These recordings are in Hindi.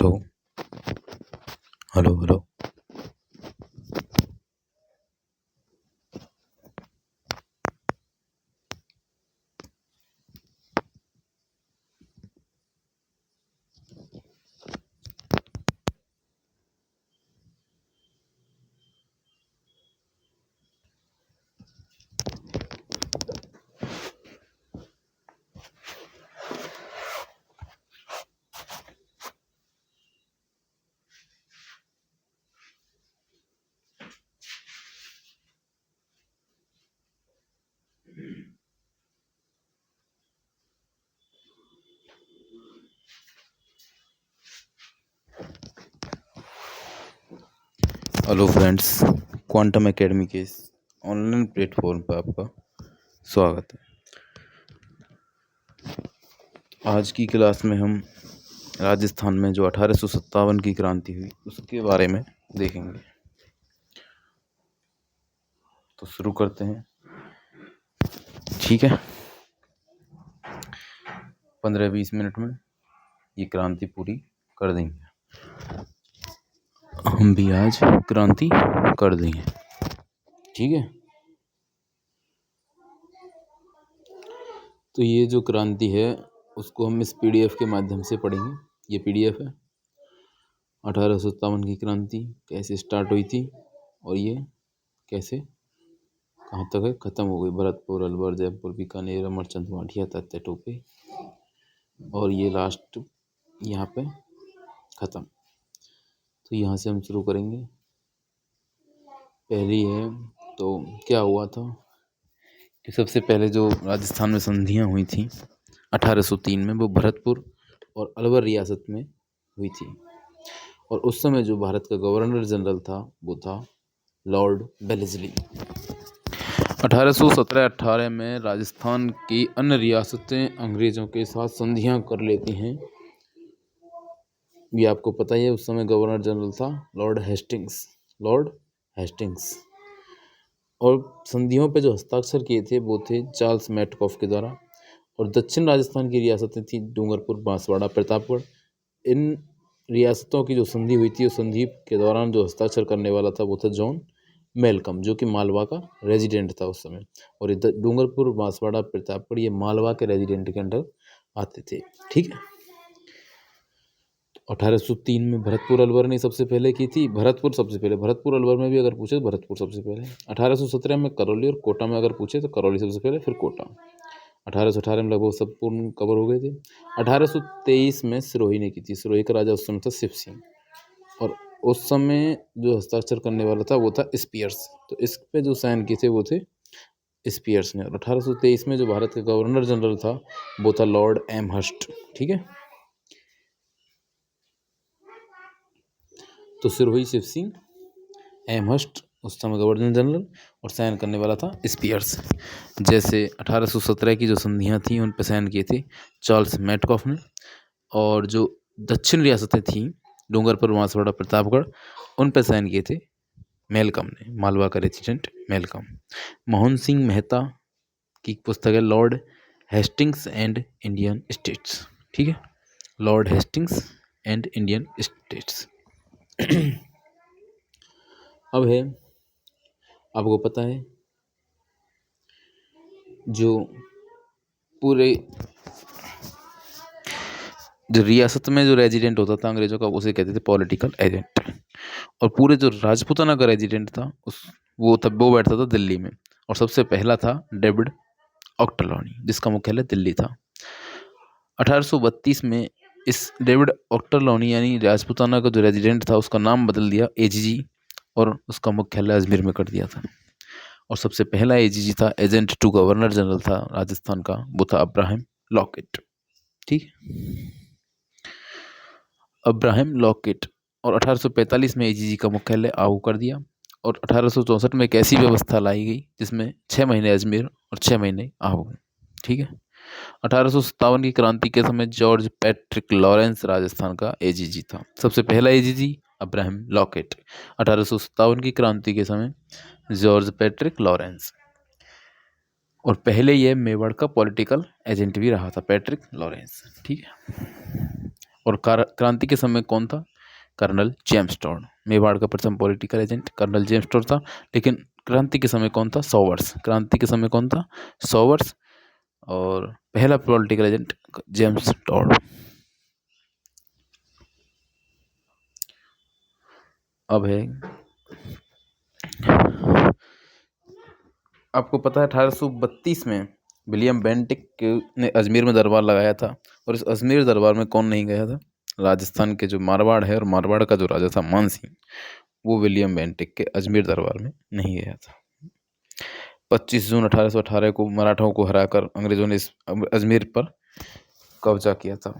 Hello hello hello. Hello friends, quantum academy के इस ऑनलाइन प्लेटफॉर्म पर आपका स्वागत है। आज की क्लास में हम राजस्थान में जो 1857 की क्रांति हुई उसके बारे में देखेंगे। तो शुरू करते हैं, ठीक है। 15-20 मिनट में ये क्रांति पूरी कर देंगे। हम भी आज क्रांति कर देंगे, ठीक है। तो ये जो क्रांति है उसको हम इस पीडीएफ के माध्यम से पढ़ेंगे। ये पीडीएफ है 1857 की क्रांति कैसे स्टार्ट हुई थी और ये कैसे कहाँ तक है ख़त्म हो गई। भरतपुर, अलवर, जयपुर, बीकानेर, अमरचंद माठिया, तात्या टोपे और ये लास्ट यहाँ पे ख़त्म। तो यहाँ से हम शुरू करेंगे। पहली है तो क्या हुआ था कि सबसे पहले जो राजस्थान में संधियाँ हुई थी 1803 में, वो भरतपुर और अलवर रियासत में हुई थी। और उस समय जो भारत का गवर्नर जनरल था वो था लॉर्ड वेलेस्ली। 1817-18 में राजस्थान की अन्य रियासतें अंग्रेज़ों के साथ संधियां कर लेती हैं। ये आपको पता ही है। उस समय गवर्नर जनरल था लॉर्ड हेस्टिंग्स। और संधियों पे जो हस्ताक्षर किए थे वो थे चार्ल्स मैटकॉफ के द्वारा। और दक्षिण राजस्थान की रियासतें थी डूंगरपुर, बांसवाड़ा, प्रतापगढ़। इन रियासतों की जो संधि हुई थी उस संधि के दौरान जो हस्ताक्षर करने वाला था वो था जॉन मेलकम, जो कि मालवा का रेजिडेंट था उस समय। और डूंगरपुर, बांसवाड़ा, प्रतापगढ़ ये मालवा के रेजिडेंट के अंडर आते थे, ठीक है। 1803 में भरतपुर अलवर ने सबसे पहले की थी। भरतपुर अलवर में भी अगर पूछे तो भरतपुर सबसे पहले। 1817 में करौली और कोटा में अगर पूछे तो करौली सबसे पहले, फिर कोटा। 1818 में लगभग सब पूर्ण कवर हो गए थे। 1823 में सिरोही ने की थी। सिरोही का राजा उस समय था शिव सिंह। और उस समय जो हस्ताक्षर करने वाला था वो था स्पीयर्स। तो इस पे जो साइन किए थे वो थे स्पीयर्स ने। और 1823 में जो भारत का गवर्नर जनरल था वो था लॉर्ड एमहर्स्ट, ठीक है। तो सिरोही शिव सिंह, एमहर्स्ट उस समय गवर्नर जनरल, और साइन करने वाला था स्पीयर्स। जैसे 1817 की जो संधियाँ थी उन पर साइन किए थे चार्ल्स मैटकॉफ ने। और जो दक्षिण रियासतें थीं डूंगरपुर, बांसवाड़ा, प्रतापगढ़, उन पर साइन किए थे मेलकम ने, मालवा का रेजिडेंट मेलकम। मोहन सिंह मेहता की पुस्तक है Lord Hastings and Indian states, ठीक है। Lord Hastings and Indian states. अब है, आपको पता है जो पूरे जो रियासत में जो रेजिडेंट होता था अंग्रेजों का उसे कहते थे पॉलिटिकल एजेंट। और पूरे जो राजपूताना का रेजिडेंट था वो बैठता था दिल्ली में। और सबसे पहला था डेविड ऑक्टरलॉनी, जिसका मुख्यालय दिल्ली था। 1832 में इस डेविड ऑक्टरलॉनी यानी राजपूताना का जो रेजिडेंट था उसका नाम बदल दिया एजीजी, और उसका मुख्यालय अजमेर में कर दिया था। और सबसे पहला एजीजी था, एजेंट टू गवर्नर जनरल था राजस्थान का, वो था अब्राहम लॉकेट, ठीक है, अब्राहम लॉकेट। और 1845 में एजीजी का मुख्यालय आहू कर दिया। और 1864 में एक ऐसी व्यवस्था लाई गई जिसमें 6 महीने अजमेर और 6 महीने आहू, ठीक है। 1857 की क्रांति के समय जॉर्ज पैट्रिक लॉरेंस राजस्थान का एजीजी था। सबसे पहला एजीजी अब्राहम लॉकेट। 1857 की क्रांति के समय जॉर्ज पैट्रिक लॉरेंस। और पहले यह मेवाड़ का पॉलिटिकल एजेंट भी रहा था पैट्रिक लॉरेंस, ठीक है। और क्रांति के समय कौन था? Colonel James Tod. मेवाड़ का प्रथम political agent colonel James Tod था, लेकिन क्रांति के समय कौन था? सॉवर्स। क्रांति के समय कौन था? सॉवर्स। और पहला पॉलिटिकल एजेंट जेम्स टॉड। अब है, आपको पता है 1832 में विलियम बेंटिक ने अजमेर में दरबार लगाया था, और इस अजमेर दरबार में कौन नहीं गया था? राजस्थान के जो मारवाड़ है, और मारवाड़ का जो राजा था मानसिंह, वो विलियम बेंटिक के अजमेर दरबार में नहीं गया था। 25 जून 1818 को मराठाओं को हराकर अंग्रेजों ने इस अजमेर पर कब्जा किया था।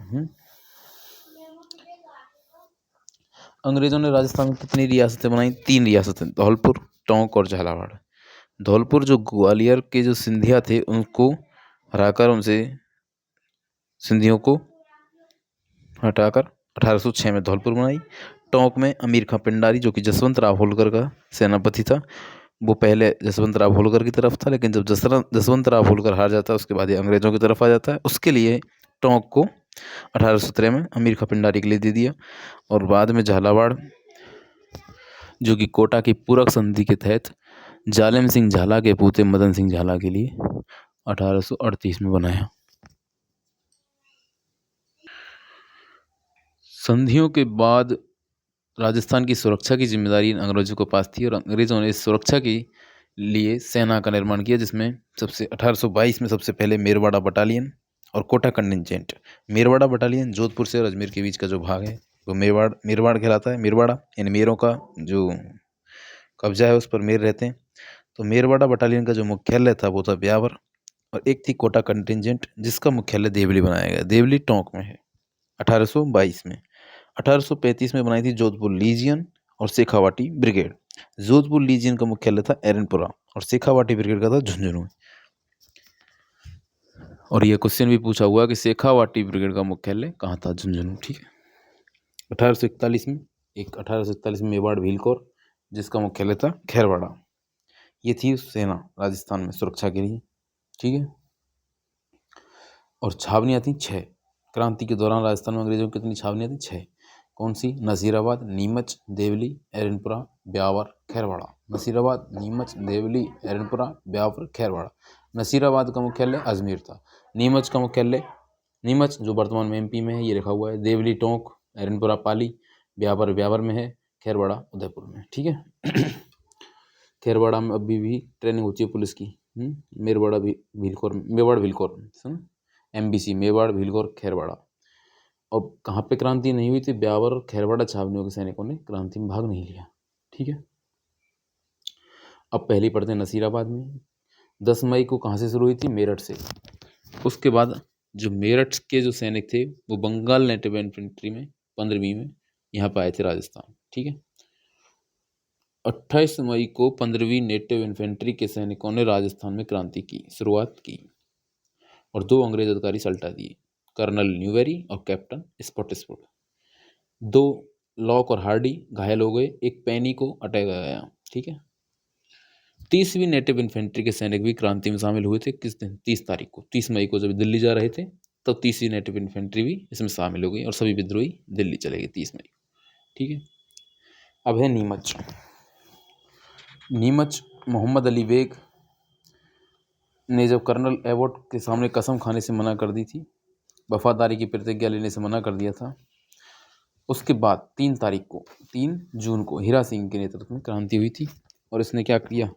अंग्रेजों ने राजस्थान में कितनी रियासतें बनाई? 3 रियासतें, धौलपुर, टोंक और झालावाड़। धौलपुर जो ग्वालियर के जो सिंधिया थे उनको हराकर, उनसे सिंधियों को हटाकर 1806 में धौलपुर बनाई। टोंक में अमीर खां पिंडारी, जो कि जसवंत राव होलकर का सेनापति था, वो पहले जसवंत राव होलकर की तरफ था, लेकिन जब जसवंत राव होलकर हार जाता है उसके बाद ये अंग्रेजों की तरफ आ जाता है। उसके लिए टोंक को 1817 में अमीर खां पिंडारी के लिए दे दिया। और बाद में झालावाड़, जो कि कोटा की पूरक संधि के तहत जालिम सिंह झाला के पूते मदन सिंह झाला के लिए 1838 में बनाया। संधियों के बाद राजस्थान की सुरक्षा की जिम्मेदारी अंग्रेजों के पास थी, और अंग्रेजों ने इस सुरक्षा के लिए सेना का निर्माण किया, जिसमें 1822 में सबसे पहले मेरवाड़ा बटालियन और कोटा कंटिजेंट। मेरवाड़ा बटालियन जोधपुर से और अजमेर के बीच का जो भाग है वो मेरवाड़ कहलाता है। मेरवाड़ा इन मेरों का जो कब्जा है उस पर मेर रहते हैं। तो मेरवाड़ा बटालियन का जो मुख्यालय था वो था ब्यावर, और एक थी कोटा कंटिजेंट जिसका मुख्यालय देवली बनाया गया। देवली टोंक में है 1822 में। 1835 में बनाई थी जोधपुर लीजियन और शेखावाटी ब्रिगेड। जोधपुर लीजियन का मुख्यालय था एरनपुरा, और शेखावाटी ब्रिगेड का था झुंझुनू। और ये क्वेश्चन भी पूछा हुआ कि शेखावाटी ब्रिगेड का मुख्यालय कहाँ था? झुंझुनू। ठीक है। 1841 में मेवाड़ भीलकोर, जिसका मुख्यालय था खैरवाड़ा। ये थी सेना राजस्थान में सुरक्षा के लिए। ठीक है। और छावनियाँ थी 6। क्रांति के दौरान राजस्थान में अंग्रेजों की कितनी छावनियाँ थी? 6। कौन सी? नसीराबाद, नीमच, देवली, एरनपुरा, ब्यावर, खैरवाड़ा। नसीराबाद, नीमच, देवली, एरनपुरा, ब्यावर, खैरवाड़ा। नसीराबाद का मुख्यालय अजमेर था। नीमच का मुख्यालय, नीमच जो वर्तमान में एमपी में है, ये लिखा हुआ है। देवली टोंक, एरनपुरा पाली, ब्यावर में है, खैरवाड़ा उदयपुर में। ठीक है। खैरवाड़ा में अभी भी ट्रेनिंग होती है पुलिस की। मेवाड़ भीलकोर MBC, मेवाड़ भीलकोर खैरवाड़ा। अब कहाँ पे क्रांति नहीं हुई थी? ब्यावर और खैरवाड़ा छावनियों के सैनिकों ने क्रांति में भाग नहीं लिया। ठीक है। अब पहली पढ़ते हैं नसीराबाद में। 10 मई को कहाँ से शुरू हुई थी? मेरठ से। उसके बाद जो मेरठ के जो सैनिक थे वो बंगाल नेटिव इन्फेंट्री में 15वीं में यहाँ पे आए थे राजस्थान। ठीक है। 28 मई को 15वीं नेटिव इन्फेंट्री के सैनिकों ने राजस्थान में क्रांति की शुरुआत की, और 2 अंग्रेज अधिकारी सल्टा दिए, कर्नल न्यूवेरी और कैप्टन स्पॉटिसवुड। 2 लॉक और हार्डी घायल हो गए, एक पैनी को अटैक आ गया। ठीक है। 30वीं नेटिव इन्फेंट्री के सैनिक भी क्रांति में शामिल हुए थे। किस दिन? 30 तारीख को। 30 मई को जब दिल्ली जा रहे थे तब 30वीं नेटिव इन्फेंट्री भी इसमें शामिल हो गई, और सभी विद्रोही दिल्ली चले गए 30 मई। ठीक है। अब है नीमच। नीमच मोहम्मद अली बेग ने जब कर्नल एबॉट के सामने कसम खाने से मना कर दी थी, वफादारी की प्रतिज्ञा लेने से मना कर दिया था, उसके बाद 3 जून को हीरा सिंह के नेतृत्व में क्रांति हुई थी, और इसने क्या किया?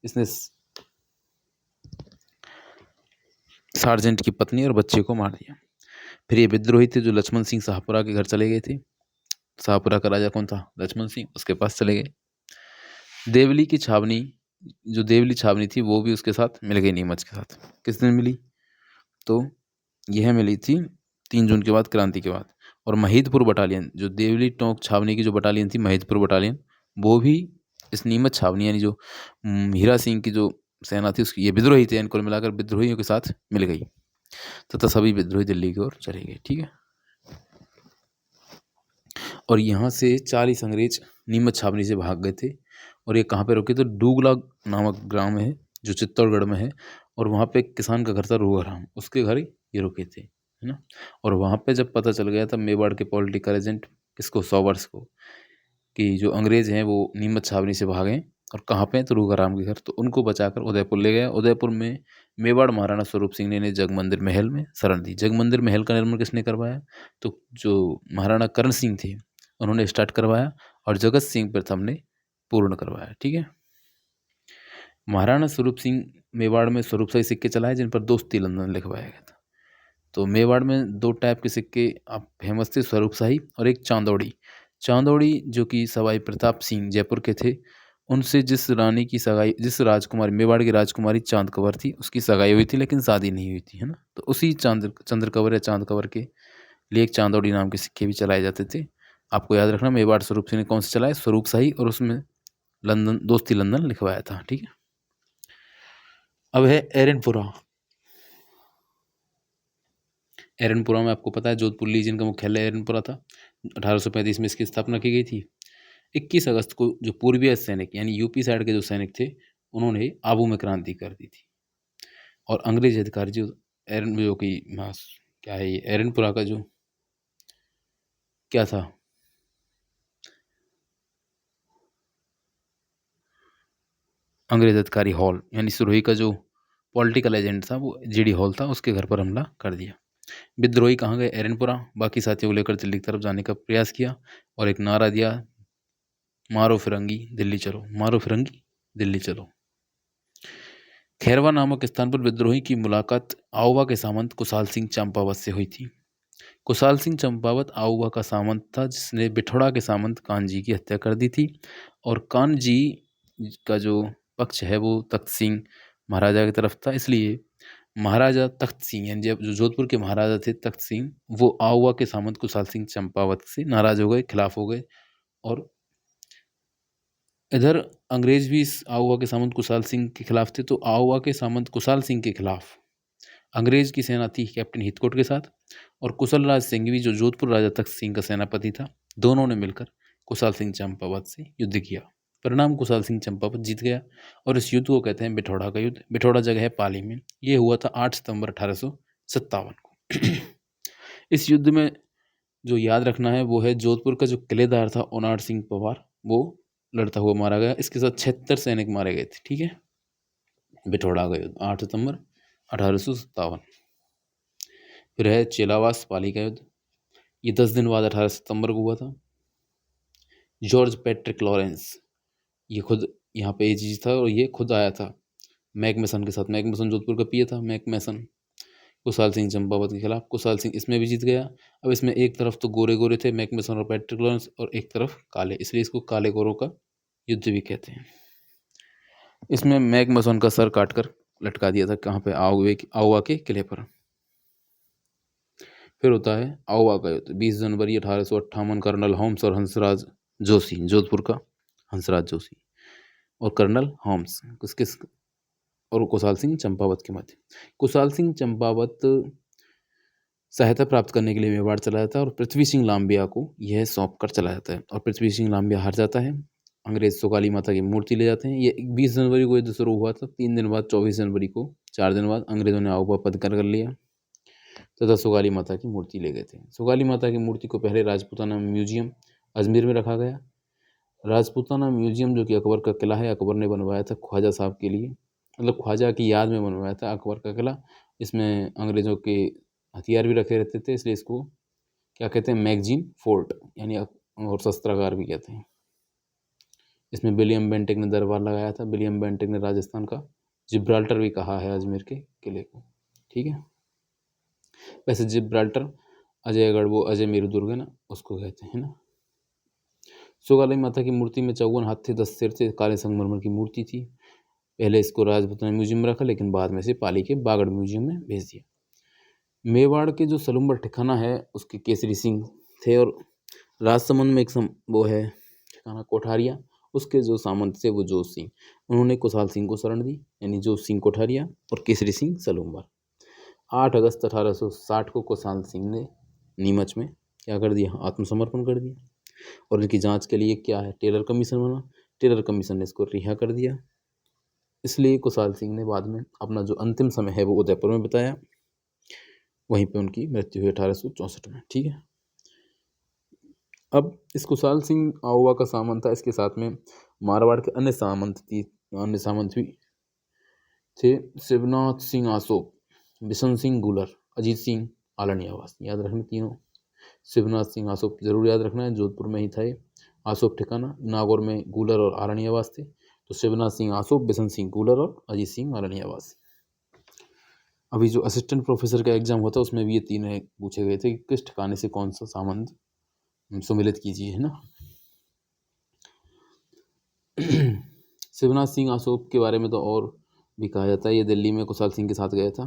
इसने सार्जेंट की पत्नी और बच्चे को मार दिया। फिर ये विद्रोही थे जो लक्ष्मण सिंह शाहपुरा के घर चले गए थे। शाहपुरा का राजा कौन था? लक्ष्मण सिंह। उसके पास चले गए। देवली की छावनी, जो देवली छावनी थी वो भी उसके साथ मिल गई नीमच के साथ। किस दिन मिली? तो यह मिली थी 3 जून के बाद, क्रांति के बाद। और महिदपुर बटालियन, जो देवली टोंक छावनी की जो बटालियन थी महिदपुर बटालियन, वो भी इस नीमच छावनी यानी जो हीरा सिंह की जो सेना थी उसकी, ये विद्रोही थे, इनको मिलाकर विद्रोहियों के साथ मिल गई, तथा सभी विद्रोही दिल्ली की ओर चले गए। ठीक है। और यहाँ से 40 अंग्रेज नीमच छावनी से भाग गए थे, और ये कहाँ पे रुके? तो डूगला नामक ग्राम है जो चित्तौड़गढ़ में है, और वहाँ पे एक किसान का घर था रूहाराम, उसके घर ये रुके थे। है ना। और वहाँ पे जब पता चल गया तब मेवाड़ के पॉलिटिकल एजेंट किसको, सॉवर्स को, कि जो अंग्रेज हैं वो नीमच छावनी से भागे और कहाँ पे हैं, तो रूगाराम के घर, तो उनको बचाकर उदयपुर ले गया। उदयपुर में मेवाड़ महाराणा स्वरूप सिंह ने जगमंदिर महल में शरण दी। जगमंदिर महल का निर्माण किसने करवाया, तो जो महाराणा करण सिंह थे उन्होंने स्टार्ट करवाया और जगत सिंह प्रथम ने पूर्ण करवाया। ठीक है। महाराणा स्वरूप सिंह मेवाड़ में स्वरूपशाही सिक्के चलाए जिन पर दोस्ती लंदन लिखवाया गया था। तो मेवाड़ में दो टाइप के सिक्के आप फेमस थे, स्वरूपशाही और एक चांदौड़ी। चांदौड़ी जो कि सवाई प्रताप सिंह जयपुर के थे, उनसे जिस रानी की सगाई, जिस राजकुमारी, मेवाड़ की राजकुमारी चांद कंवर थी, उसकी सगाई हुई थी लेकिन शादी नहीं हुई थी, है ना। तो उसी चंद्र कंवर या चांद कंवर के लिए एक चांदौड़ी नाम के सिक्के भी चलाए जाते थे। आपको याद रखना, मेवाड़ स्वरूप सिंह ने कौन से चलाए, स्वरूपशाही, और उसमें लंदन, दोस्ती लंदन लिखवाया था। ठीक है। अब है एरनपुरा। एरनपुरा में आपको पता है जोधपुर लीजन का मुख्यालय एरनपुरा था। 1835 में इसकी स्थापना की गई थी। 21 अगस्त को जो पूर्वीय सैनिक यानी यूपी साइड के जो सैनिक थे उन्होंने आबू में क्रांति कर दी थी। और अंग्रेज अधिकारी जो एरन, जो कि क्या है ये एरनपुरा का जो क्या था, अंग्रेज अधिकारी हॉल यानी सिरोही का जो पॉलिटिकल एजेंट था वो जीडी हॉल था, उसके घर पर हमला कर दिया। विद्रोही कहाँ गए, एरनपुरा। बाकी साथियों को लेकर दिल्ली की तरफ जाने का प्रयास किया और एक नारा दिया, मारो फिरंगी दिल्ली चलो, मारो फिरंगी दिल्ली चलो। खैरवा नामक स्थान पर विद्रोही की मुलाकात आउवा के सामंत कुशाल सिंह चंपावत से हुई थी। कुशाल सिंह चंपावत आउवा का सामंत था जिसने बिठौड़ा के सामंत कानजी की हत्या कर दी थी। और कानजी का जो पक्ष है वो तख्त सिंह महाराजा की तरफ था, इसलिए महाराजा तख्त सिंह यानी जो जोधपुर के महाराजा थे तख्त सिंह, वो आउवा के सामंत कुशाल सिंह चंपावत से नाराज हो गए, खिलाफ हो गए। और इधर अंग्रेज भी इस आउवा के सामंत कुशाल सिंह के खिलाफ थे, तो आउवा के सामंत कुशाल सिंह के खिलाफ अंग्रेज की सेना थी कैप्टन हितकोट के साथ। और कुशल राज सिंह भी जो जोधपुर राजा तख्त सिंह का सेनापति था, दोनों ने मिलकर कुशाल सिंह चंपावत से युद्ध किया। परिणाम कुशाल सिंह चंपावत जीत गया और इस युद्ध को कहते हैं बिठौड़ा का युद्ध। बिठौड़ा जगह है पाली में। ये हुआ था 8 सितंबर 1857 को। इस युद्ध में जो याद रखना है वो है जोधपुर का जो किलेदार था ओनाड सिंह पवार, वो लड़ता हुआ मारा गया। इसके साथ 76 सैनिक मारे गए थे। ठीक है। बिठौड़ा का युद्ध 8 सितंबर 1857। फिर है चेलावास पाली का युद्ध। ये 10 दिन बाद 18 सितंबर को हुआ था। जॉर्ज पैट्रिक लॉरेंस ये खुद यहाँ पे एजीज था और ये खुद आया था मैक मैसन के साथ। मैक मैसन जोधपुर का पीए था, मैक मैसन। कुशाल सिंह चंपावत के खिलाफ कुशाल सिंह इसमें भी जीत गया। अब इसमें एक तरफ तो गोरे गोरे थे मैक मैसन और पैट्रिक लॉरेंस, और एक तरफ काले, इसलिए इसको काले गोरों का युद्ध भी कहते हैं। इसमें मैक मैसन का सर काटकर लटका दिया था, कहाँ पे, आउवा के किले पर। फिर होता है आउवा का युद्ध 20 जनवरी 1858। कर्नल होम्स और हंसराज जोशी, जोधपुर का हंसराज जोशी और कर्नल होम्स किस और कुशाल सिंह चंपावत के मध्य। कुशाल सिंह चंपावत सहायता प्राप्त करने के लिए मेवाड़ चला जाता है और पृथ्वी सिंह लांबिया को यह सौंप कर चला जाता है और पृथ्वी सिंह लांबिया हार जाता है। अंग्रेज सुकाली माता की मूर्ति ले जाते हैं। ये 20 जनवरी को युद्ध शुरू हुआ था। 3 दिन बाद 24 जनवरी को, 4 दिन बाद अंग्रेजों ने आउवा पद कर लिया तथा सुकाली माता की मूर्ति ले गए थे। सुकाली माता की मूर्ति को पहले राजपूताना म्यूजियम अजमेर में रखा गया। राजपूताना म्यूजियम जो कि अकबर का किला है, अकबर ने बनवाया था ख्वाजा साहब के लिए, मतलब ख्वाजा की याद में बनवाया था अकबर का किला। इसमें अंग्रेज़ों के हथियार भी रखे रहते थे, इसलिए इसको क्या कहते हैं, मैगजीन फोर्ट यानी और शस्त्रागार भी कहते हैं। इसमें विलियम बेंटिक ने दरबार लगाया था। विलियम बेंटिक ने राजस्थान का जिब्राल्टर भी कहा है अजमेर के किले को। ठीक है। वैसे जिब्राल्टर अजयगढ़, वो अजय मेरु दुर्ग है ना, उसको कहते हैं ना। सुकाली माता की मूर्ति में 54 हाथ थे, 10 सिर थे, काले संगमरमर की मूर्ति थी। पहले इसको राजपूताना म्यूजियम में रखा, लेकिन बाद में से पाली के बागड़ म्यूजियम में भेज दिया। मेवाड़ के जो सलूम्बर ठिकाना है उसके केसरी सिंह थे और राजसमंद में एक वो है ठिकाना कोठारिया, उसके जो सामंत थे वो जोश सिंह, उन्होंने कुशाल सिंह को शरण दी, यानी जोश सिंह कोठारिया और केसरी सिंह सलूम्बर। 8 अगस्त 1860 को कुशाल सिंह ने नीमच में क्या कर दिया, आत्मसमर्पण कर दिया। और इनकी जांच के लिए क्या है, टेलर कमीशन बना। टेलर कमीशन ने इसको रिहा कर दिया। इसलिए कुशाल सिंह ने बाद में अपना जो अंतिम समय है वो उदयपुर में बिताया। वहीं पे उनकी मृत्यु हुई 1864 में। ठीक है। अब इस कुशाल सिंह आहुआ का सामंत था, इसके साथ में मारवाड़ के अन्य सामंत भी थे। शिवनाथ सिंह आसोप, बिशन सिंह गुलर, अजीत सिंह आलनियावास, याद रखना तीनों। शिवनाथ सिंह आसोप जरूर याद रखना है, जोधपुर में ही था ये आसोप ठिकाना। नागौर में गुलर और आलनियावास थे। तो शिवनाथ सिंह आसोप, बिशन सिंह गुलर और अजीत सिंह आलनियावास। अभी जो असिस्टेंट प्रोफेसर का एग्जाम होता है उसमें भी ये तीन पूछे गए थे कि किस ठिकाने से कौन सा सामंत सुमिलित कीजिए, है ना। शिवनाथ सिंह आसोप के बारे में तो और भी कहा जाता है, ये दिल्ली में कुशाल सिंह के साथ गया था,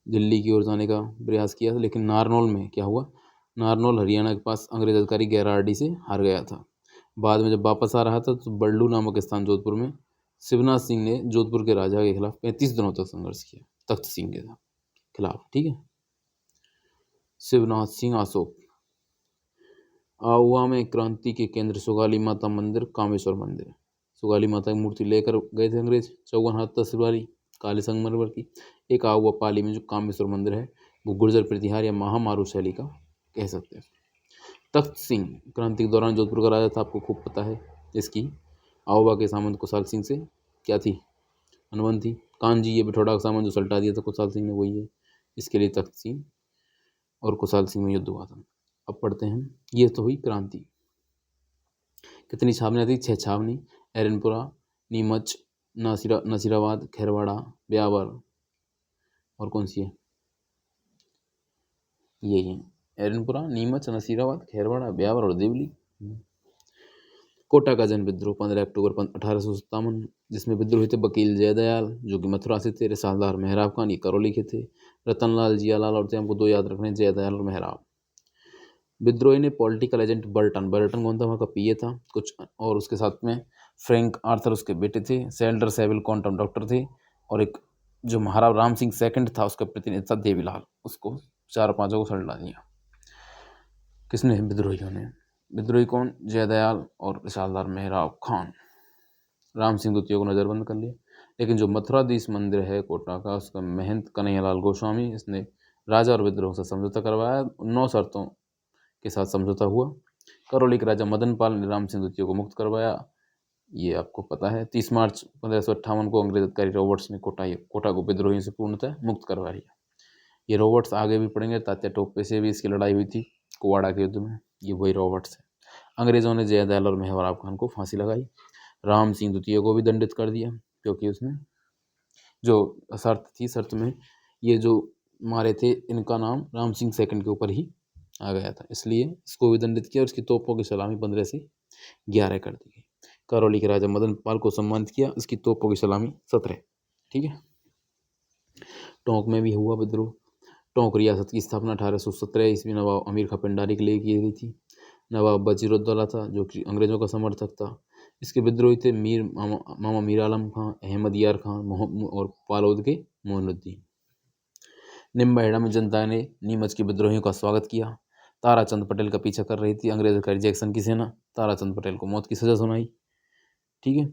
दिल्ली की ओर जाने का प्रयास किया था, लेकिन नारनौल में क्या हुआ, नारनौल हरियाणा के पास अंग्रेज अधिकारी गैरार्डी से हार गया था। बाद में जब वापस आ रहा था तो बल्लू नामक स्थान जोधपुर में शिवनाथ सिंह ने जोधपुर के राजा के खिलाफ 35 दिनों तक संघर्ष किया, तख्त सिंह के खिलाफ। ठीक है। शिवनाथ सिंह आसोप। आहुआ में क्रांति के केंद्र सुगाली माता मंदिर, कामेश्वर मंदिर। सुगाली माता की मूर्ति लेकर गए थे अंग्रेज, 54 हाथ तस्वीर वाली काले संगमरमर की। एक आहुआ पाली में जो कामेश्वर मंदिर है वो गुर्जर प्रतिहार या महामारू शैली का कह सकते हैं। तख्त सिंह क्रांति के दौरान जोधपुर का राजा था, आपको खूब पता है इसकी। आहुआ के सामंत कुशाल सिंह से क्या थी, अनुबंध थी। कानजी ये बिठौड़ा का सामंत जो सल्टा दिया था कुशाल सिंह ने, वही है। इसके लिए तख्त सिंह और कुशाल सिंह में युद्ध हुआ था। अब पढ़ते हैं, ये तो हुई क्रांति। कितनी छावनियाँ थी, 6 छावनी, एरनपुरा, नीमच, नसीराबाद, खैरवाड़ा, ब्यावर, और कौन सी है, ये है एरनपुरा, नीमच, नसीराबाद, खैरवाड़ा, ब्यावर और देवली। कोटा का जन विद्रोह 15 अक्टूबर 1857, जिसमें विद्रोही थे वकील जयदयाल जो कि मथुरा से थे, रिसालदार मेहराब खान ये करौली के थे, रतनलाल, जियालाल और हमको 2 याद रखने, जयदयाल और मेहराब। विद्रोही ने पॉलिटिकल एजेंट बर्टन कौन था, वहाँ का पीए था कुछ, और उसके साथ में फ्रैंक आर्थर उसके बेटे थे, सेल्डर सेविल क्वांटम डॉक्टर थे, और एक जो महाराज राम सिंह सेकंड था उसका प्रतिनिधि था देवीलाल, उसको 4-5 को सल्टा दिया। किसने, विद्रोहियों ने। विद्रोही कौन, जयदयाल और रिसालदार मेहराब खान। राम सिंह द्वितीय को नज़रबंद कर लिया। लेकिन जो मथुराधीश मंदिर है कोटा का, उसका महंत कन्हैयालाल गोस्वामी, इसने राजा और विद्रोह से समझौता करवाया, 9 शर्तों के साथ समझौता हुआ। करौली के राजा मदन पाल ने राम सिंह द्वितीय को मुक्त करवाया, ये आपको पता है। 30 मार्च 1558 को अंग्रेज अधिकारी रॉबर्ट्स ने कोटा को विद्रोहियों से पूर्णतः मुक्त करवा लिया। ये रॉबर्ट्स आगे भी पढ़ेंगे, तात्या टोपे से भी इसकी लड़ाई हुई थी कुवाड़ा के युद्ध में, ये वही रॉबर्ट्स है। अंग्रेजों ने जयदयाल और मेहराब खान को फांसी लगाई। राम सिंह द्वितीय को भी दंडित कर दिया, क्योंकि उसने जो शर्त में ये जो मारे थे इनका नाम राम सिंह सेकंड के ऊपर ही आ गया था, इसलिए इसको भी दंडित किया और इसकी तोपों की सलामी 15 से 11 कर दी गई। करौली के राजा मदन पाल को सम्मानित किया, इसकी तोपों की सलामी 17। ठीक है। टोंक में भी हुआ विद्रोह। टोंक रियासत की स्थापना 1817 ईस्वी नवाब अमीर खां पिंडारी के लिए की गई थी। नवाब वजीरुद्दौला था जो कि अंग्रेजों का समर्थक था। इसके विद्रोही थे मामा मीर आलम खां, अहमद यार खां और पालोद के मोइनुद्दीन। निम्बाहेड़ा में जनता ने नीमच के विद्रोहियों का स्वागत किया। ताराचंद पटेल का पीछा कर रही थी अंग्रेज अधिकारी जैक्सन की सेना, ताराचंद पटेल को मौत की सजा सुनाई। ठीक है।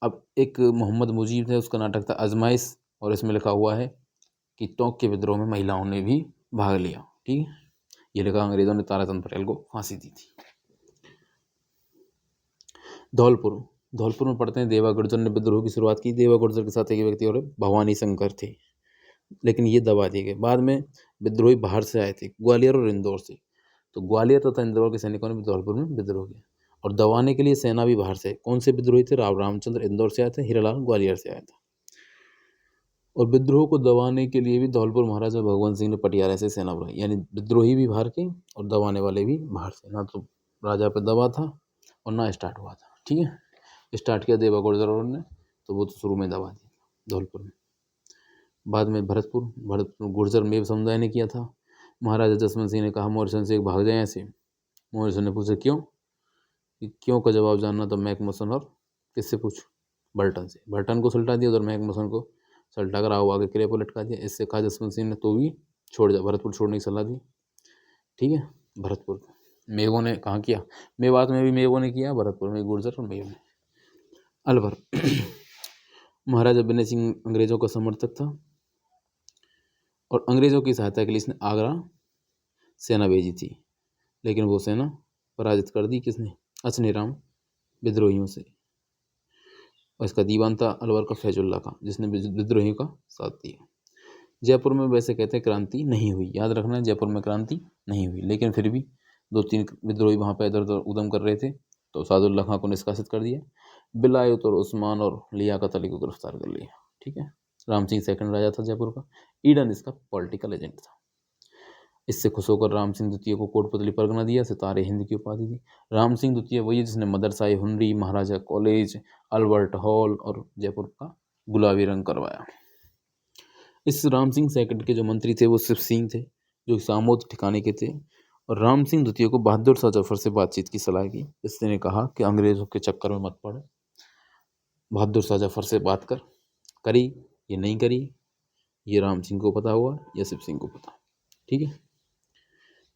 अब एक मोहम्मद मुजीब थे, उसका नाटक था आजमाइश, और इसमें लिखा हुआ है कि टोंक के विद्रोह में महिलाओं ने भी भाग लिया। ठीक है। ये लिखा अंग्रेजों ने ताराचंद पटेल को फांसी दी थी। धौलपुर में पढ़ते हैं, देवा गुर्जर ने विद्रोह की शुरुआत की। देवा गुर्जर के साथ एक व्यक्ति और भवानी शंकर थे, लेकिन ये दबा दिए गए। बाद में विद्रोही बाहर से आए थे, ग्वालियर और इंदौर से। तो ग्वालियर तथा इंदौर के सैनिकों ने धौलपुर में विद्रोह किया, और दबाने के लिए सेना भी बाहर से। कौन से विद्रोही थे, रामचंद्र इंदौर से आए थे, हीरालाल ग्वालियर से आया था। और विद्रोह को दबाने के लिए भी धौलपुर महाराजा भगवंत सिंह ने पटियाला से सेना बुलाई, यानी विद्रोही भी बाहर के और दबाने वाले भी बाहर से। ना तो राजा पे दबा था और ना स्टार्ट हुआ था। ठीक है। स्टार्ट किया देवा गुर्जर ने, तो वो तो शुरू में दबा दिया धौलपुर में। बाद में भरतपुर गुर्जर मेव समुदाय ने किया था। महाराजा जसवंत सिंह ने कहा मोरिसन से भाग जाए ऐसे। मोरिसन ने पूछा क्यों, क्यों का जवाब जानना तो मैकमोहन और किससे पूछ, बर्टन से। बर्टन को सल्टा दिया और मैकमोहन को सल्टा कर आगे किले पर लटका दिया। इससे कहा जसवंत सिंह ने तो भी छोड़ जा, भरतपुर छोड़ने की सलाह दी। ठीक है। भरतपुर मेवों ने कहाँ किया, मेवात में भी मेवों ने किया, भरतपुर में गुर्जर और मेव ने। अलवर महाराजा विनय सिंह अंग्रेजों का समर्थक था। और अंग्रेज़ों की सहायता के लिए इसने आगरा सेना भेजी थी, लेकिन वो सेना पराजित कर दी किसने, अचनेराम विद्रोहियों से। और इसका दीवान था अलवर का फैजुल्ला का, जिसने विद्रोहियों का साथ दिया। जयपुर में वैसे कहते हैं क्रांति नहीं हुई, याद रखना जयपुर में क्रांति नहीं हुई, लेकिन फिर भी 2-3 विद्रोही वहाँ पर इधर उधर उद्यम कर रहे थे, तो सादुल्ला खां को निष्कासित कर दिया। बिलायत और उस्मान और लियाकत अली को गिरफ्तार कर लिया। ठीक है, राम सिंह सेकंड राजा था जयपुर का। ईडन इसका पॉलिटिकल एजेंट था। इससे खुश होकर राम सिंह द्वितीय को कोटपुतली परगना दिया, सितारे हिंद की उपाधि दी। राम सिंह द्वितीय वही जिसने मदरसा हुनरी, महाराजा कॉलेज, अल्बर्ट हॉल और जयपुर का गुलाबी रंग करवाया। इस राम सिंह सेकंड के जो मंत्री थे वो शिव सिंह थे, जो सामोद ठिकाने के थे। और राम सिंह द्वितीय को बहादुर शाह जफर से बातचीत की सलाह की। इसने कहा कि अंग्रेजों के चक्कर में मत पड़े, बहादुर शाह जफर से बात करी ये नहीं करी, ये राम सिंह को पता हुआ या शिव सिंह को पता। ठीक है,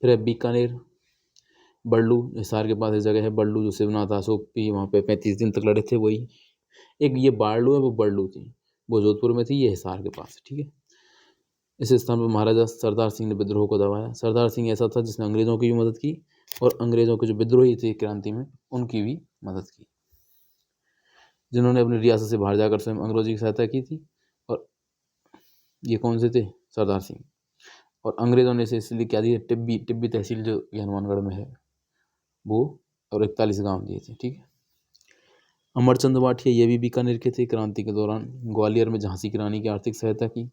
फिर है बीकानेर, बल्लू हिसार के पास एक जगह है बल्लू, जो शिवनाथ अशोक भी वहाँ पे 35 दिन तक लड़े थे। वही एक ये बारलू है, वो बल्लू थी, वो जोधपुर में थी, ये हिसार के पास है। ठीक है, इस स्थान पर महाराजा सरदार सिंह ने विद्रोह को दबाया। सरदार सिंह ऐसा था जिसने अंग्रेजों की भी मदद की और अंग्रेजों के जो विद्रोही थे क्रांति में उनकी भी मदद की, जिन्होंने अपनी रियासत से बाहर जाकर स्वयं अंग्रेजों की सहायता की थी। और ये कौन से थे, सरदार सिंह। और अंग्रेजों ने इसे इसलिए क्या दिया, टिब्बी तहसील जो हनुमानगढ़ में है वो, और 41 गांव दिए थे। ठीक है, अमरचंद वाठिया ये भी बीकानेर के थे। क्रांति के दौरान ग्वालियर में झांसी की रानी की आर्थिक सहायता की।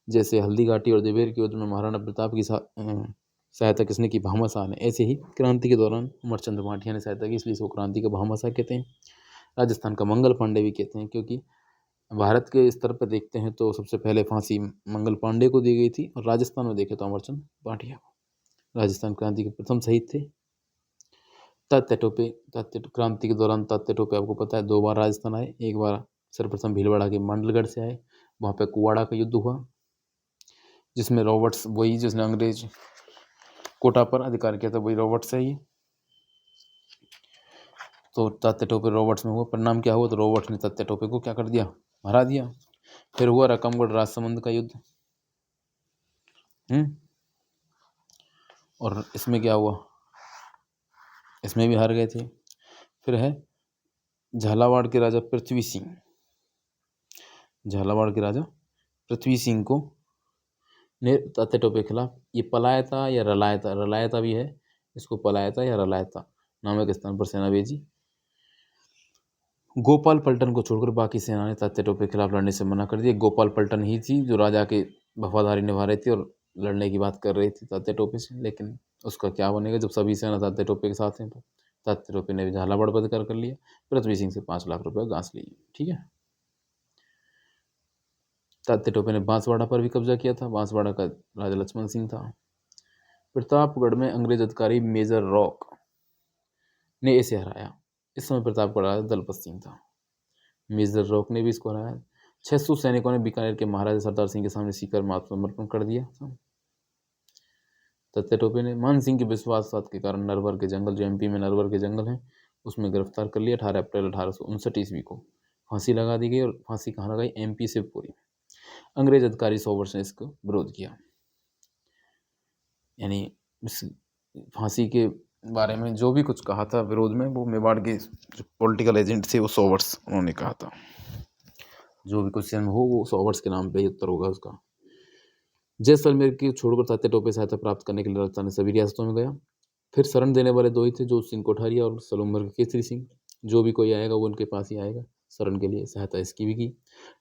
जैसे हल्दी घाटी और देवेर के युद्ध में महाराणा प्रताप की सहायता किसने की, भामाशाह ने, ऐसे ही क्रांति के दौरान अमरचंद वाठिया ने सहायता की, इसलिए इसको क्रांति का भामाशाह कहते हैं। राजस्थान का मंगल पांडे भी कहते हैं, क्योंकि भारत के स्तर पर देखते हैं तो सबसे पहले फांसी मंगल पांडे को दी गई थी, और राजस्थान में देखें तो अमरचंद वाठिया को। राजस्थान क्रांति के प्रथम शहीद थे। तात्या टोपे, क्रांति के दौरान तात्या टोपे आपको पता है 2 बार राजस्थान आए। एक बार सर्वप्रथम भीलवाड़ा के मांडलगढ़ से आए, वहाँ पे कुवाड़ा का युद्ध हुआ, जिसमें रॉबर्ट्स, वही जिसने अंग्रेज कोटा पर अधिकार किया था, वही रॉबर्ट्स है ये। तो तात्या टोपे रॉबर्ट्स में हुआ, परिणाम क्या हुआ, तो रॉबर्ट्स ने तात्या टोपे को क्या कर दिया, हरा दिया। फिर हुआ रकमगढ़ राजसमंद का युद्ध, और इसमें क्या हुआ, इसमें भी हार गए थे। फिर है झालावाड़ के राजा पृथ्वी सिंह, झालावाड़ के राजा पृथ्वी सिंह को ने तात्या टोपे के खिलाफ, ये पलायता या रलायता, रलायता भी है, इसको पलायता या रलायता नामक स्थान पर सेना भेजी। गोपाल पलटन को छोड़कर बाकी सेना ने तात्या टोपे के खिलाफ लड़ने से मना कर दिया। गोपाल पलटन ही थी जो राजा के वफादारी निभा रही थी और लड़ने की बात कर रही थी तात्या टोपे से, लेकिन उसका क्या बनेगा जब सभी सेना तात्या टोपे के साथ हैं। तो तात्या टोपे ने भी झालावाड़ पर अधिकार कर लिया, पृथ्वी सिंह से 5 लाख रुपये गांस लिए। ठीक है, तात्या टोपे ने बांसवाड़ा पर भी कब्जा किया था, बांसवाड़ा का राजा लक्ष्मण सिंह था। प्रतापगढ़ में अंग्रेज अधिकारी मेजर रॉक ने इसे हराया। इस समय प्रतापगढ़ राजा दलपत सिंह था, मेजर रॉक ने भी इसको हराया। 600 सैनिकों ने बीकानेर के महाराजा सरदार सिंह के सामने सीकर में आत्मसमर्पण कर दिया था। तात्या टोपे ने मान सिंह के विश्वासघात के कारण नरवर के जंगल, जो एमपी में नरवर के जंगल हैं, उसमें गिरफ्तार कर लिया। 18 अप्रैल 1859 ईस्वी को फांसी लगा दी गई, और फांसी कहाँ लगाई, एमपी शिवपुरी। अंग्रेज अधिकारी 100 वर्ष ने इसको विरोध किया, यानी इस फांसी के बारे में जो भी कुछ कहा था विरोध में, वो मेवाड़ के जो पॉलिटिकल एजेंट थे वो 100 वर्ष उन्होंने कहा था। जो भी क्वेश्चन हो वो 100 वर्ष के नाम पे ही उत्तर होगा उसका। जैसलमेर की छोड़कर तात्या टोपे सहायता प्राप्त करने के लिए राजस्थान सभी रियासतों में गया। फिर शरण देने वाले 2 ही थे, जोत सिंह कोठारिया और सलूमर के केसरी सिंह। जो भी कोई आएगा वो उनके पास ही आएगा शरण के लिए, सहायता इसकी भी की।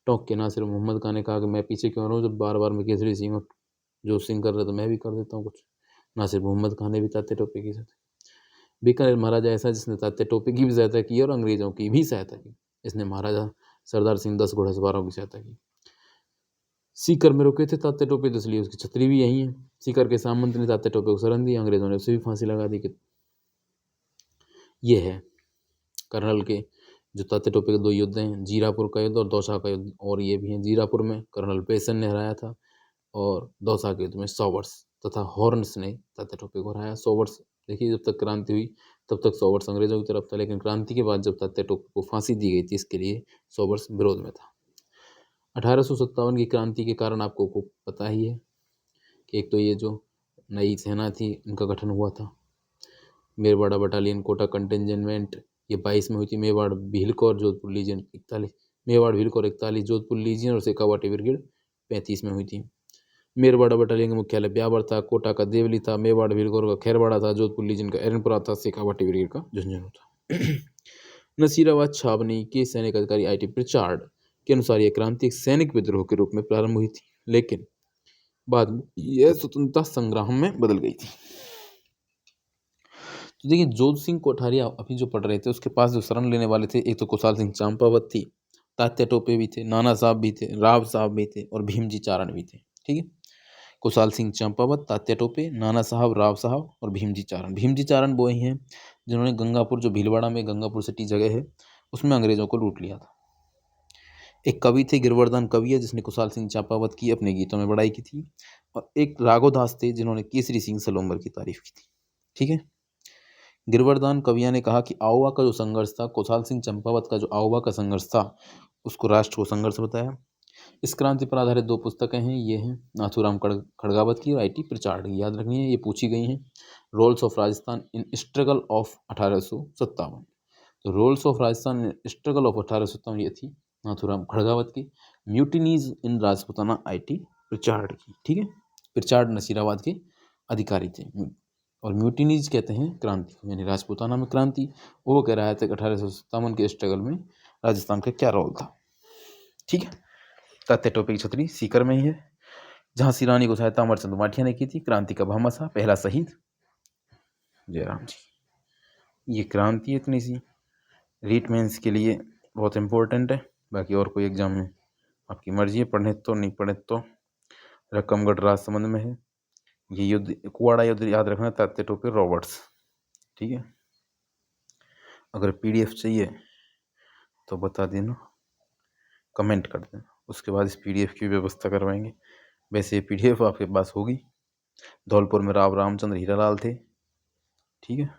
टोंक के नासिर मोहम्मद खान ने कहा कि मैं पीछे क्यों रहूँ, जब बार बार मैं केसरी सिंह और जोत सिंह कर रहे तो मैं भी कर देता हूँ कुछ। नासिर मोहम्मद खान ने भी तात्या टोपे की सहायता। बीकानेर महाराजा ऐसा जिसने तात्या टोपे की भी सहायता की और अंग्रेजों की भी सहायता की। इसने महाराजा सरदार सिंह 10 घोड़सवारों की सहायता की। सीकर में रुके थे तात्या टोपे, तो इसलिए उसकी छतरी भी यही है। सीकर के सामंत ने तात्या टोपे को शरण दी, अंग्रेजों ने उसे भी फांसी लगा दी। ये है करनल के जो तात्या टोपे के 2 युद्ध हैं, जीरापुर का युद्ध और दौसा का युद्ध। और ये भी हैं, जीरापुर में कर्नल पेसन ने हराया था, और दौसा के युद्ध में 100 वर्ष तथा हॉर्न्स ने तात्या टोपे को हराया। 100 वर्ष, देखिए जब तक क्रांति हुई तब तक 100 वर्ष अंग्रेजों की तरफ था, लेकिन क्रांति के बाद जब तात्या टोपे को फांसी दी गई थी, इसके लिए 100 वर्ष विरोध में था। 1857 की क्रांति के कारण आपको पता ही है, कि एक तो ये जो नई सेना थी इनका गठन हुआ था, मेरवाड़ा बटालियन कोटा कंटेंजेंटमेंट ये 22 में हुई थी, मेवाड़ भीलकौर जोधपुर लीजियन 41, मेवाड़ भीलकौर 41 जोधपुर लीजियन और शेखावाटी ब्रिगेड 35 में हुई थी। मेरवाड़ा बटालियन का मुख्यालय ब्यावर था, कोटा का देवली था, मेवाड़ भीलकौर का खैरवाड़ा था, जोधपुर लीजियन का एरनपुरा था, शेखावाटी ब्रिगेड का झुंझुनू था। नसीराबाद छावनी के सैनिक अधिकारी आई टी प्रिचार्ड के अनुसार यह क्रांति एक सैनिक विद्रोह के रूप में प्रारंभ हुई थी, लेकिन बाद में यह स्वतंत्रता संग्राम में बदल गई थी। तो देखिए जोध सिंह कोठारिया अभी जो पढ़ रहे थे उसके पास जो शरण लेने वाले थे, एक तो कुशाल सिंह चंपावत थी, तात्या टोपे भी थे, नाना साहब भी थे, राव साहब भी थे और भीमजी चारण भी थे। ठीक है, कुशाल सिंह चंपावत, तात्या टोपे, नाना साहब, राव साहब और भीमजी चारण। भीमजी चारण वो ही हैं जिन्होंने गंगापुर, जो भीलवाड़ा में गंगापुर सिटी जगह है, उसमें अंग्रेजों को लूट लिया था। एक कवि थे गिरवर्धन कवि है जिसने कुशाल सिंह चंपावत की अपने गीतों में बड़ाई की थी, और एक राघोदास थे जिन्होंने केसरी सिंह सलोम्बर की तारीफ की थी। ठीक है, गिरवर्धन कविया ने कहा कि आओवा का जो संघर्ष था, कुशाल सिंह चंपावत का जो आओवा का संघर्ष था, उसको राष्ट्र को संघर्ष बताया। इस क्रांति पर आधारित 2 पुस्तकें हैं, ये हैं नाथूराम खड़गावत की और आई टी प्रिचार्ड की, याद रखनी है, ये पूछी गई हैं। Roles of Rajasthan in struggle of 1857, तो roles of Rajasthan in struggle of 1857 ये थी नाथूराम खड़गावत की। Mutinies in Rajputana I T Prichard की। ठीक है, प्रिचार्ड नसीराबाद के अधिकारी थे, और म्यूटिनीज कहते हैं क्रांति को, यानी राजपूताना में क्रांति। वो कह रहा था कि 1857 के स्ट्रगल में राजस्थान का क्या रोल था। ठीक है, तात्या टोपे की छतरी सीकर में ही है, झांसी रानी को सहायता अमरचंद माठिया ने की थी। क्रांति का भामाशाह, पहला शहीद जयराम जी। ये क्रांति इतनी सी रीट मेंस के लिए बहुत इंपॉर्टेंट है, बाकी और कोई एग्जाम में आपकी मर्जी है, पढ़ने तो नहीं पढ़े तो। रकमगढ़ राजसमंद में है ये युद्ध, कुवाड़ा युद्ध याद रखना, तात्या टोपे रॉबर्ट्स। ठीक है, अगर पीडीएफ चाहिए तो बता देना, कमेंट कर देना, उसके बाद इस पीडीएफ की व्यवस्था करवाएंगे। वैसे ये पीडीएफ आपके पास होगी। धौलपुर में राव रामचंद्र हीरालाल थे। ठीक है।